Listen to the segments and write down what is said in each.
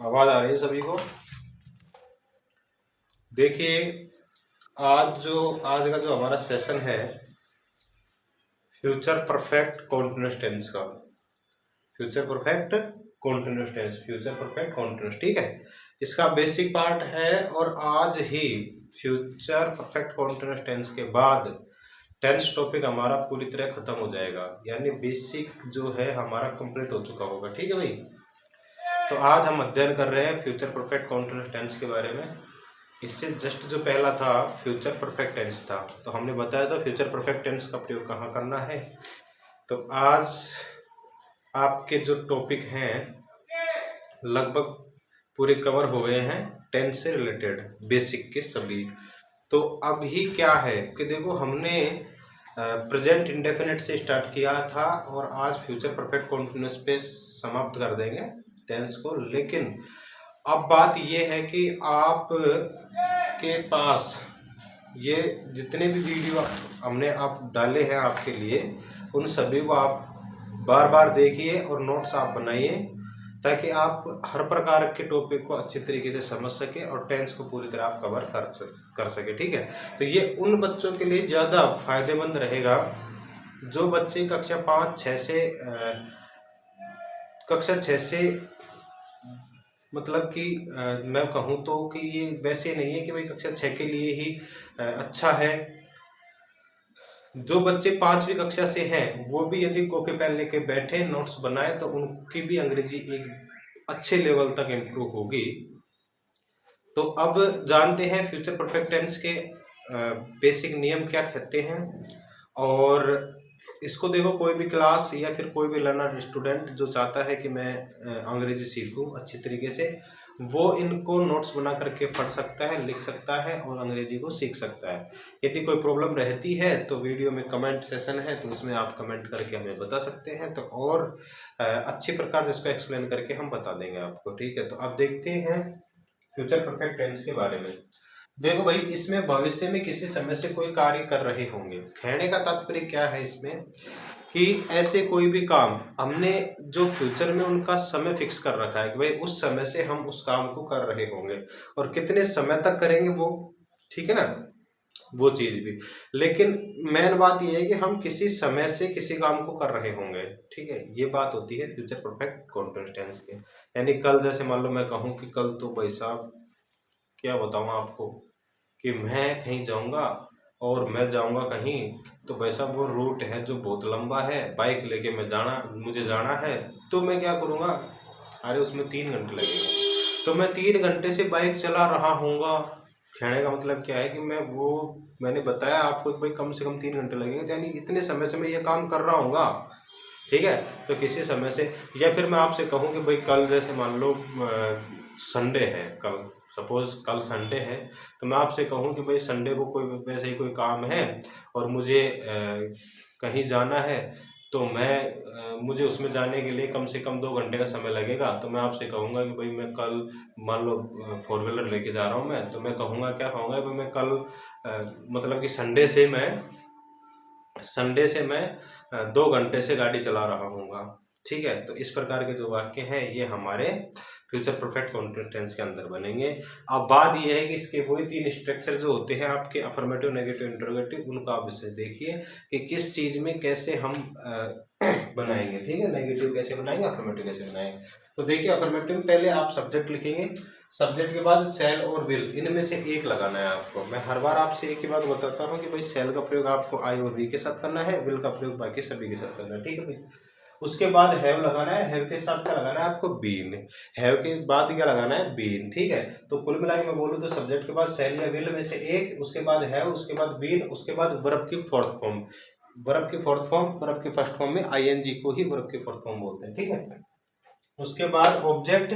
आवाज आ रही है सभी को। देखिए, आज का जो हमारा सेशन है फ्यूचर परफेक्ट कॉन्टिन्यूअस टेंस का। Future perfect continuous tense, future perfect continuous, ठीक है। इसका बेसिक पार्ट है और आज ही फ्यूचर परफेक्ट कॉन्टिन्यूअस टेंस के बाद टेंस टॉपिक हमारा पूरी तरह खत्म हो जाएगा, यानी बेसिक जो है हमारा कंप्लीट हो चुका होगा, ठीक है भाई। तो आज हम अध्ययन कर रहे हैं फ्यूचर परफेक्ट कॉन्टिन्यूअस टेंस के बारे में। इससे जस्ट जो पहला था फ्यूचर परफेक्ट टेंस था, तो हमने बताया था फ्यूचर परफेक्ट टेंस का प्रयोग कहाँ करना है। तो आज आपके जो टॉपिक हैं लगभग पूरे कवर हो गए हैं, टेंस से रिलेटेड बेसिक के सभी। तो अभी क्या है कि देखो, हमने प्रेजेंट इंडेफिनिट से स्टार्ट किया था और आज फ्यूचर परफेक्ट कॉन्टिन्यूअस पे समाप्त कर देंगे टेंस को। लेकिन अब बात ये है कि आप के पास ये जितने भी वीडियो हमने आप डाले हैं आपके लिए, उन सभी को आप बार बार देखिए और नोट्स आप बनाइए, ताकि आप हर प्रकार के टॉपिक को अच्छी तरीके से समझ सके और टेंस को पूरी तरह आप कवर कर सके, ठीक है। तो ये उन बच्चों के लिए ज़्यादा फायदेमंद रहेगा जो बच्चे कक्षा 6 से मतलब कि मैं कहूँ तो कि ये वैसे नहीं है कि भाई कक्षा 6 के लिए ही अच्छा है। जो बच्चे 5वीं कक्षा से हैं वो भी यदि कॉपी पेन लेके बैठे नोट्स बनाए तो उनकी भी अंग्रेजी एक अच्छे लेवल तक इम्प्रूव होगी। तो अब जानते हैं फ्यूचर परफेक्ट टेंस के बेसिक नियम क्या कहते हैं। और इसको देखो, कोई भी क्लास या फिर कोई भी लर्नर स्टूडेंट जो चाहता है कि मैं अंग्रेजी सीखूं अच्छी तरीके से, वो इनको नोट्स बना करके पढ़ सकता है, लिख सकता है और अंग्रेजी को सीख सकता है। यदि कोई प्रॉब्लम रहती है तो वीडियो में कमेंट सेशन है, तो उसमें आप कमेंट करके हमें बता सकते हैं, तो और अच्छी प्रकार से इसको एक्सप्लेन करके हम बता देंगे आपको, ठीक है। तो अब देखते हैं फ्यूचर परफेक्ट टेंस के बारे में। देखो भाई, इसमें भविष्य में किसी समय से कोई कार्य कर रहे होंगे। कहने का तात्पर्य क्या है इसमें कि ऐसे कोई भी काम हमने जो फ्यूचर में उनका समय फिक्स कर रखा है कि भाई उस समय से हम उस काम को कर रहे होंगे और कितने समय तक करेंगे वो, ठीक है ना, वो चीज भी। लेकिन मेन बात ये है कि हम किसी समय से किसी काम को कर रहे होंगे, ठीक है। ये बात होती है फ्यूचर परफेक्ट कॉन्टिन्यूअस टेंस की। यानी कल, जैसे मान लो मैं कहूँ कि कल तो भाई साहब क्या बताऊँ आपको कि मैं कहीं जाऊंगा और मैं जाऊंगा कहीं, तो वैसा वो रूट है जो बहुत लंबा है, बाइक लेके मुझे जाना है, तो मैं क्या करूंगा, अरे उसमें 3 घंटे लगेगा, तो मैं 3 घंटे से बाइक चला रहा हूँगा। कहने का मतलब क्या है कि मैंने बताया आपको कि भाई कम से कम 3 घंटे लगेंगे, यानी इतने समय से मैं ये काम कर रहा हूँगा, ठीक है। तो किसी समय से, या फिर मैं आपसे कहूँ कि भाई कल, जैसे मान लो संडे है, कल सपोज कल संडे है, तो मैं आपसे कहूँ कि भाई संडे को कोई वैसे ही कोई काम है और मुझे कहीं जाना है, तो मुझे उसमें जाने के लिए कम से कम 2 घंटे का समय लगेगा। तो मैं आपसे कहूँगा कि भाई मैं कल, मान लो 4 व्हीलर लेके जा रहा हूँ मैं, तो मैं कहूँगा कि मैं कल मतलब कि संडे से मैं 2 घंटे से गाड़ी चला रहा हूँगा, ठीक है। तो इस प्रकार के जो वाक्य हैं ये हमारे फ्यूचर परफेक्ट कॉन्टिन्यूअस टेंस के अंदर बनेंगे। अब बात ये है कि इसके वही 3 स्ट्रक्चर जो होते हैं आपके, अफर्मेटिव, नेगेटिव, इंटरोगेटिव, उनको आप इससे देखिए कि किस चीज़ में कैसे हम बनाएंगे, ठीक है। नेगेटिव कैसे बनाएंगे, अफर्मेटिव कैसे बनाएंगे। तो देखिए, अफर्मेटिव में पहले आप सब्जेक्ट लिखेंगे, सब्जेक्ट के बाद शैल और विल, इनमें से एक लगाना है आपको। मैं हर बार आपसे एक ही बात बताता हूँ कि भाई शैल का प्रयोग आपको आई और वी के साथ करना है, विल का प्रयोग बाकी सभी के साथ करना है, ठीक है भाई। उसके बाद हैव लगाना है, हैव के साथ क्या लगाना है आपको, बीन। हैव के बाद क्या लगाना है, बीन, ठीक है। तो कुल मिला के मैं बोलूँ तो सब्जेक्ट के बाद शैल या विल में से एक, उसके बाद हैव, उसके बाद बीन, उसके बाद वर्ब की फोर्थ फॉर्म। वर्ब की फर्स्ट फॉर्म में आईएनजी को ही वर्ब की फोर्थ फॉर्म बोलते हैं, ठीक है। उसके बाद ऑब्जेक्ट,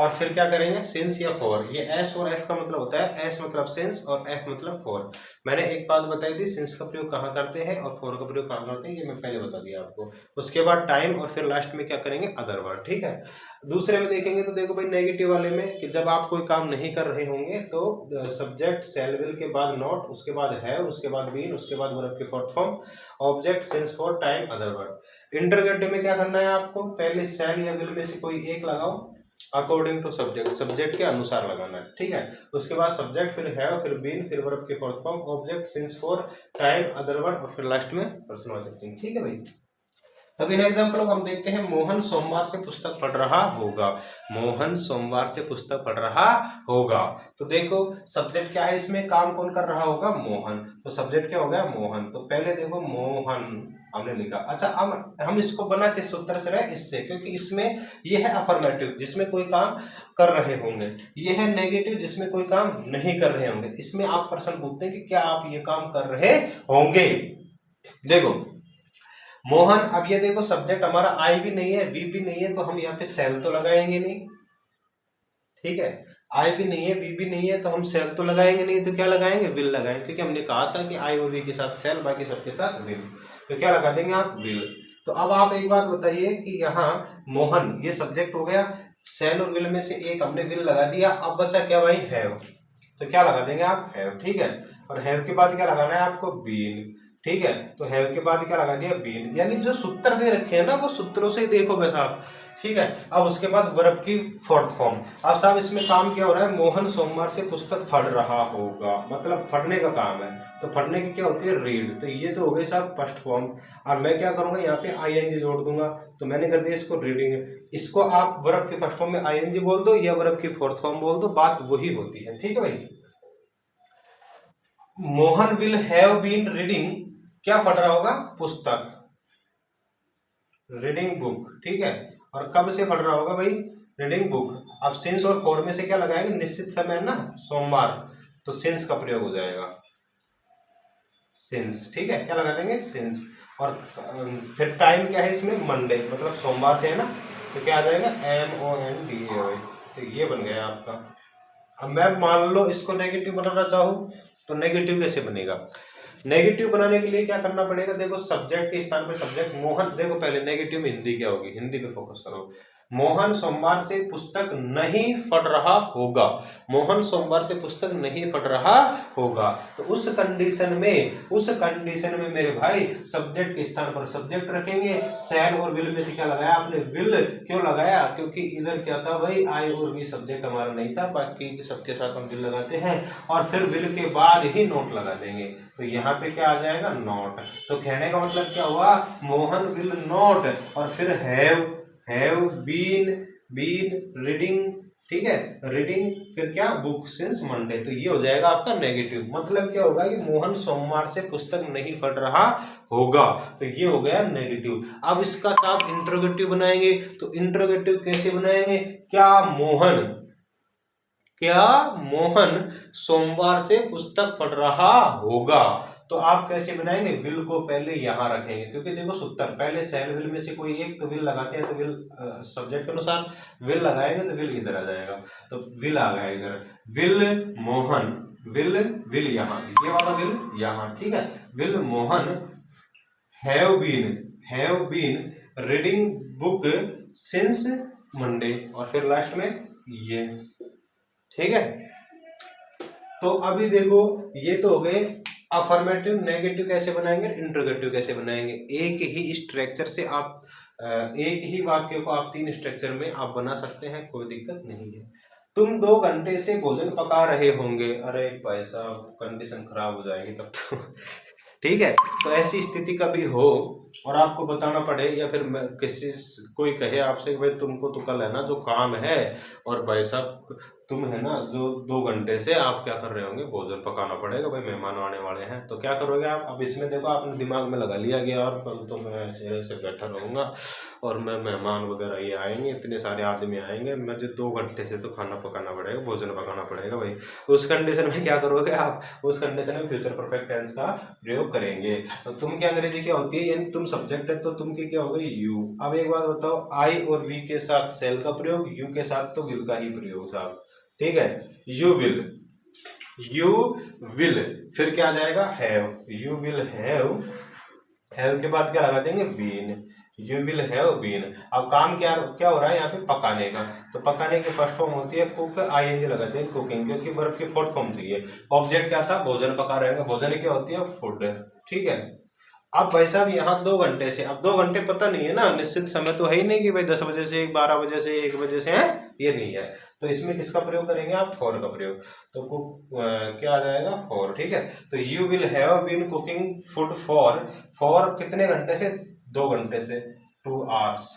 और फिर क्या करेंगे, सिंस या फॉर। ये एस और एफ का मतलब होता है, एस मतलब सिंस और एफ मतलब फॉर। मैंने एक बात बताई थी, सिंस का प्रयोग कहाँ करते हैं और फॉर का प्रयोग कहाँ करते हैं, ये मैं पहले बता दिया आपको। उसके बाद टाइम, और फिर लास्ट में क्या करेंगे, अदर वर्ड, ठीक है। दूसरे में देखेंगे तो देखो भाई, नेगेटिव वाले में कि जब आप कोई काम नहीं कर रहे होंगे तो सब्जेक्ट शैल विल के बाद नॉट, उसके बाद हैव, उसके बाद बीन, उसके बाद वर्ब की fourth form, object, since, for, time, other word. Interrogative में क्या करना है आपको, पहले शैल या विल में से कोई एक लगाओ, अकॉर्डिंग टू सब्जेक्ट, सब्जेक्ट के अनुसार लगाना है, ठीक है। उसके बाद सब्जेक्ट, फिर हैव, फिर बीन, फिर वर्ब के fourth form, object, since, for, time, other word और फिर लास्ट में पर्सनल सेटिंग, ठीक है भाई। अब इन एग्जाम्पल को हम देखते हैं। मोहन सोमवार से पुस्तक पढ़ रहा होगा। मोहन सोमवार से पुस्तक पढ़ रहा होगा। तो देखो सब्जेक्ट क्या है इसमें, काम कौन कर रहा होगा, मोहन। तो सब्जेक्ट क्या हो गया, मोहन। तो पहले देखो मोहन हमने लिखा। अच्छा अब हम इसको बना किस सूत्र से रहे, इससे, क्योंकि इसमें ये है अफर्मेटिव जिसमें कोई काम कर रहे होंगे, ये है नेगेटिव जिसमें कोई काम नहीं कर रहे होंगे। इसमें आप प्रश्न पूछते हैं कि क्या आप ये काम कर रहे होंगे। देखो मोहन, अब ये देखो सब्जेक्ट हमारा आई भी नहीं है, वी भी नहीं है, तो हम यहाँ पे सेल तो लगाएंगे नहीं, ठीक है। आई भी नहीं है, वी भी नहीं है, तो हम सेल तो लगाएंगे नहीं, तो क्या लगाएंगे, विल लगाएंगे, क्योंकि हमने कहा था कि आई और वी के साथ सेल, बाकी सबके साथ विल। तो क्या लगा देंगे आप, विल। तो अब आप एक बात बताइए कि यहाँ मोहन ये सब्जेक्ट हो गया, सेल और विल में से एक हमने विल लगा दिया, अब बचा क्या भाई, हैव। तो क्या लगा देंगे आप, हैव, ठीक है। और हैव के बाद क्या लगाना है आपको, बीन, ठीक है। तो हैव के बाद क्या लगा दिया, बीन। यानी जो सूत्र दे रखे हैं ना वो सूत्रों से ही देखो बस आप, ठीक है। अब उसके बाद वर्ब की फोर्थ फॉर्म। अब साहब इसमें काम क्या हो रहा है, मोहन सोमवार से पुस्तक पढ़ रहा होगा, मतलब पढ़ने का काम है। तो पढ़ने की क्या होती है, रीड। तो ये तो हो गई साहब फर्स्ट फॉर्म। और मैं क्या करूंगा, यहाँ पे आईएनजी जोड़ दूंगा, तो मैंने कर दिया इसको रीडिंग। इसको आप वर्ब के फर्स्ट फॉर्म में आईएनजी बोल दो या वर्ब की फोर्थ फॉर्म बोल दो, बात वही होती है, ठीक है भाई। Mohan will have been reading, क्या पढ़ रहा होगा, पुस्तक, रीडिंग बुक, ठीक है। और कब से पढ़ रहा होगा भाई, रीडिंग बुक। अब सिंस और फॉर में से क्या लगाएंगे, निश्चित समय ना, सोमवार, तो सिंस का प्रयोग हो जाएगा, सिंस, ठीक है। क्या लगा देंगे, सिंस। और फिर टाइम क्या है इसमें, मंडे, मतलब सोमवार से है ना, तो क्या आ जाएगा, MONDAY। तो ये बन गया आपका। अब मैं मान लो इसको नेगेटिव बनाना चाहूँ, तो नेगेटिव कैसे बनेगा, नेगेटिव बनाने के लिए क्या करना पड़ेगा, देखो सब्जेक्ट के स्थान पर सब्जेक्ट मोहन। देखो पहले नेगेटिव में हिंदी क्या होगी, हिंदी पे फोकस करो। मोहन सोमवार से पुस्तक नहीं पढ़ रहा होगा। मोहन सोमवार से पुस्तक नहीं पढ़ रहा होगा। तो उस कंडीशन में मेरे भाई सब्जेक्ट के स्थान पर सब्जेक्ट रखेंगे। शैल और विल में से क्या लगाया आपने, विल। क्यों लगाया, क्योंकि इधर क्या था भाई, आई और वी सब्जेक्ट हमारा नहीं था, बाकी सबके साथ हम विल लगाते हैं। और फिर विल के बाद ही नोट लगा देंगे, तो यहाँ पे क्या आ जाएगा, नॉट। तो कहने का मतलब क्या हुआ, मोहन विल नॉट, और फिर हैव बीन रीडिंग, ठीक है, रीडिंग, फिर क्या, बुक सिंस मंडे। तो ये हो जाएगा आपका नेगेटिव। मतलब क्या होगा कि मोहन सोमवार से पुस्तक नहीं पढ़ रहा होगा, तो ये हो गया नेगेटिव। अब इसका साथ इंट्रोगेटिव बनाएंगे। तो इंट्रोगेटिव कैसे बनाएंगे, क्या मोहन सोमवार से पुस्तक पढ़ रहा होगा। तो आप कैसे बनाएंगे, विल को पहले यहां रखेंगे, क्योंकि देखो सूत्र पहले सेल विल में से कोई एक, तो विल लगाते हैं, तो विल सब्जेक्ट के अनुसार विल लगाएंगे, तो विल इधर आ जाएगा। तो विल आ गया इधर, विल मोहन, विल यहाँ, ये वाला विल यहाँ, ठीक है। Will Mohan have been reading book since Monday, और फिर लास्ट में ये, ठीक है। तो अभी देखो ये तो हो गए अफर्मेटिव। नेगेटिव कैसे बनाएंगे, इंट्रोगेटिव कैसे बनाएंगे। एक ही स्ट्रक्चर से आप एक ही वाक्य को आप 3 स्ट्रक्चर में आप बना सकते हैं, कोई दिक्कत नहीं है। तुम 2 घंटे से भोजन पका रहे होंगे, अरे भाई साहब कंडीशन खराब हो जाएगी तब तो ठीक है। तो ऐसी स्थिति कभी हो और आपको बताना पड़े, या फिर किसी कोई कहे आपसे कि भाई तुमको तो कल है ना जो काम है, और भाई साहब तुम है ना जो 2 घंटे से आप क्या कर रहे होंगे, भोजन पकाना पड़ेगा, भाई मेहमान आने वाले हैं, तो क्या करोगे आप। अब इसमें देखो आपने दिमाग में लगा लिया गया, और कल तो मैं ऐसे बैठा रहूंगा और मैं मेहमान वगैरह ये आएंगे, इतने सारे आदमी आएंगे, मुझे 2 घंटे से तो खाना पकाना पड़ेगा, भोजन पकाना पड़ेगा भाई। उस कंडीशन में क्या करोगे आप, उस कंडीशन में फ्यूचर परफेक्ट टेंस का प्रयोग करेंगे। तो तुम की अंग्रेजी क्या होती है, यानी तुम सब्जेक्ट है तो तुम की क्या होगी, यू। अब एक बात बताओ, आई और वी के साथ सेल का प्रयोग, यू के साथ तो विल का ही प्रयोग साहब, ठीक है। यू विल, फिर क्या आ जाएगा, हैव, यू विल हैव के बाद क्या लगा देंगे, been, you will have been. अब काम क्या क्या हो रहा है यहाँ पे, पकाने का। तो पकाने की फर्स्ट फॉर्म होती है कुक, आईएनजी लगाते हैं, कुकिंग, क्योंकि वर्ब की फोर्थ फॉर्म चाहिए। ऑब्जेक्ट क्या था, भोजन पका रहे हैं, भोजन क्या होती है, फूड, ठीक है। अब भाई साहब यहाँ 2 घंटे से, अब 2 घंटे पता नहीं है ना, निश्चित समय तो है ही नहीं कि भाई 10 बजे से 12 बजे से 1 बजे से है, ये नहीं है। तो इसमें किसका प्रयोग करेंगे आप, फॉर का प्रयोग। तो क्या आ जाएगा, फॉर। ठीक है, तो you will have been cooking food for कितने घंटे से, 2 घंटे से, 2 आवर्स।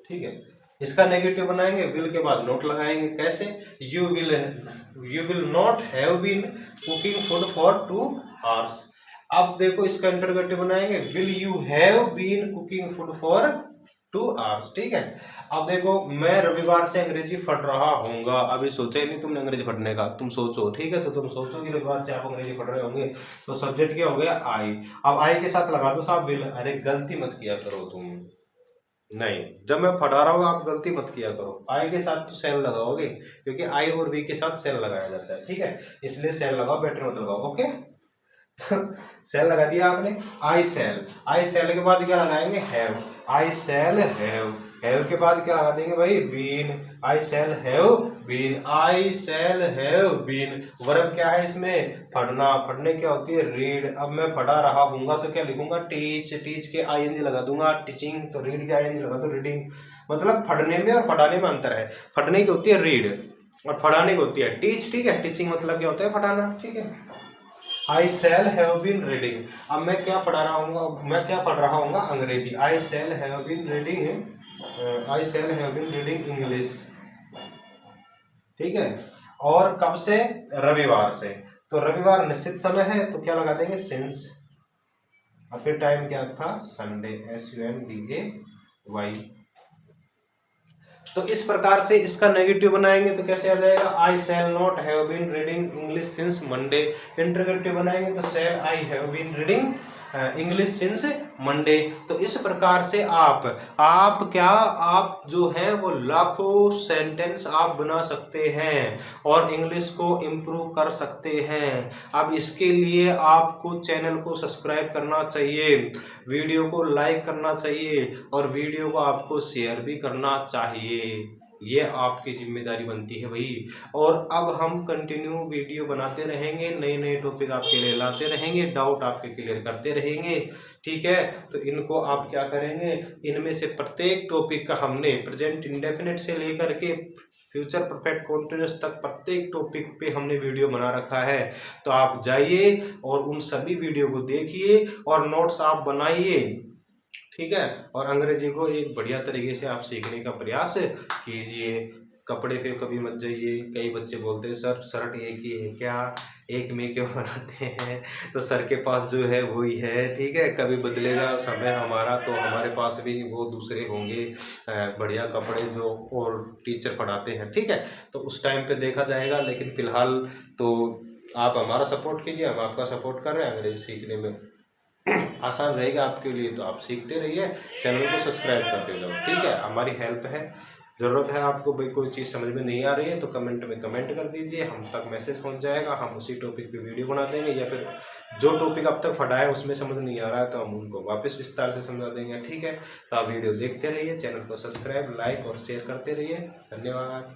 ठीक है, इसका नेगेटिव बनाएंगे, विल के बाद नोट लगाएंगे। कैसे, you will not have been cooking food for 2 hours. अब देखो इसका इंटरोगेटिव बनाएंगे, will you have been cooking food for 2 hours. ठीक है, अब देखो मैं रविवार से अंग्रेजी पढ़ रहा हूँगा, अभी सोचा ही नहीं तुमने अंग्रेजी पढ़ने का, तुम सोचो। ठीक है, तो तुम सोचो कि रविवार से आप अंग्रेजी पढ़ रहे होंगे, तो सब्जेक्ट क्या हो गया, आई। अब आई के साथ लगा दो साहब विल। अरे गलती मत किया करो तुम, नहीं, जब मैं पढ़ा रहा हूँ आप गलती मत किया करो। आई के साथ तो सेल लगाओगे, क्योंकि आई और वी के साथ सेल लगाया जाता है। ठीक है, इसलिए सेल लगाओ, बेटर मत लगाओ। ओके सेल लगा दिया आपने, आई सेल के बाद क्या लगाएंगे, हैव। आई सेल हैव के बाद क्या लगा देंगे भाई, been. I shall have been, I shall have been. Verb क्या है इसमें, पढ़ना। पढ़ने क्या होती है, रीड। अब मैं पढ़ा रहा हूँगा तो क्या लिखूंगा, टीच। टीच के आईएनजी लगा दूंगा, टीचिंग। तो रीड के आईएनजी लगा दो, रीडिंग। मतलब पढ़ने में और पढ़ाने में अंतर है। पढ़ने की होती है रीड और पढ़ाने की होती है टीच। ठीक है, टीचिंग मतलब क्या होता है, पढ़ाना। ठीक है, आई सेल हैव बीन रीडिंग। अब मैं क्या पढ़ा रहा हूँ, मैं क्या पढ़ रहा हूँ, अंग्रेजी। I shall have been reading, I shall have been reading English. ठीक है, और कब से, रविवार से। तो रविवार निश्चित समय है, तो क्या लगा देंगे, सिंस। और फिर टाइम क्या था, संडे, SUNDAY। तो इस प्रकार से इसका नेगेटिव बनाएंगे तो कैसे आ जाएगा, I shall not have been reading English since Monday. Interrogative बनाएंगे तो shall I have been reading English since Monday. तो इस प्रकार से आप क्या, आप जो है वो लाखों सेंटेंस आप बना सकते हैं और इंग्लिश को इम्प्रूव कर सकते हैं। अब इसके लिए आपको चैनल को सब्सक्राइब करना चाहिए, वीडियो को लाइक करना चाहिए और वीडियो को आपको शेयर भी करना चाहिए। ये आपकी जिम्मेदारी बनती है भाई। और अब हम कंटिन्यू वीडियो बनाते रहेंगे, नए नए टॉपिक आपके लिए लाते रहेंगे, डाउट आपके क्लियर करते रहेंगे। ठीक है, तो इनको आप क्या करेंगे, इनमें से प्रत्येक टॉपिक का हमने प्रेजेंट इंडेफिनिट से लेकर के फ्यूचर परफेक्ट कॉन्टिन्यूअस तक प्रत्येक टॉपिक पे हमने वीडियो बना रखा है। तो आप जाइए और उन सभी वीडियो को देखिए और नोट्स आप बनाइए। ठीक है, और अंग्रेजी को एक बढ़िया तरीके से आप सीखने का प्रयास कीजिए। कपड़े पे कभी मत जाइए। कई बच्चे बोलते हैं सर शर्ट एक ही है क्या, एक में क्यों बनाते हैं, तो सर के पास जो है वही है। ठीक है, कभी बदलेगा समय हमारा तो हमारे पास भी वो दूसरे होंगे बढ़िया कपड़े जो और टीचर पढ़ाते हैं। ठीक है, तो उस टाइम पे देखा जाएगा, लेकिन फिलहाल तो आप हमारा सपोर्ट कीजिए, हम आपका सपोर्ट कर रहे हैं। अंग्रेजी सीखने में आसान रहेगा आपके लिए, तो आप सीखते रहिए, चैनल को सब्सक्राइब करते जाओ। ठीक है, हमारी हेल्प है, ज़रूरत है आपको भाई, कोई चीज़ समझ में नहीं आ रही है तो कमेंट में कमेंट कर दीजिए, हम तक मैसेज पहुंच जाएगा, हम उसी टॉपिक पे वीडियो बना देंगे। या फिर जो टॉपिक अब तक पढ़ा है उसमें समझ नहीं आ रहा है तो हम उनको वापस विस्तार से समझा देंगे। ठीक है, तो आप वीडियो देखते रहिए, चैनल को सब्सक्राइब, लाइक और शेयर करते रहिए। धन्यवाद।